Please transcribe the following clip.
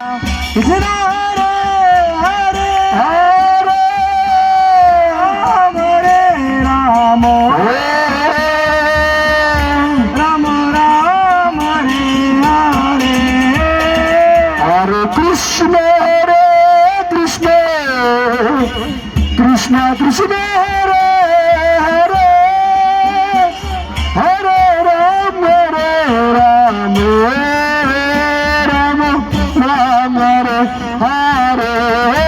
Krishna Hare Hare Hare Ram Hare Ram Ram Ram Hare Hare Hare Krishna Krishna Krishna Hare Hare Hare Ram Ram Ram Ram Hare Hare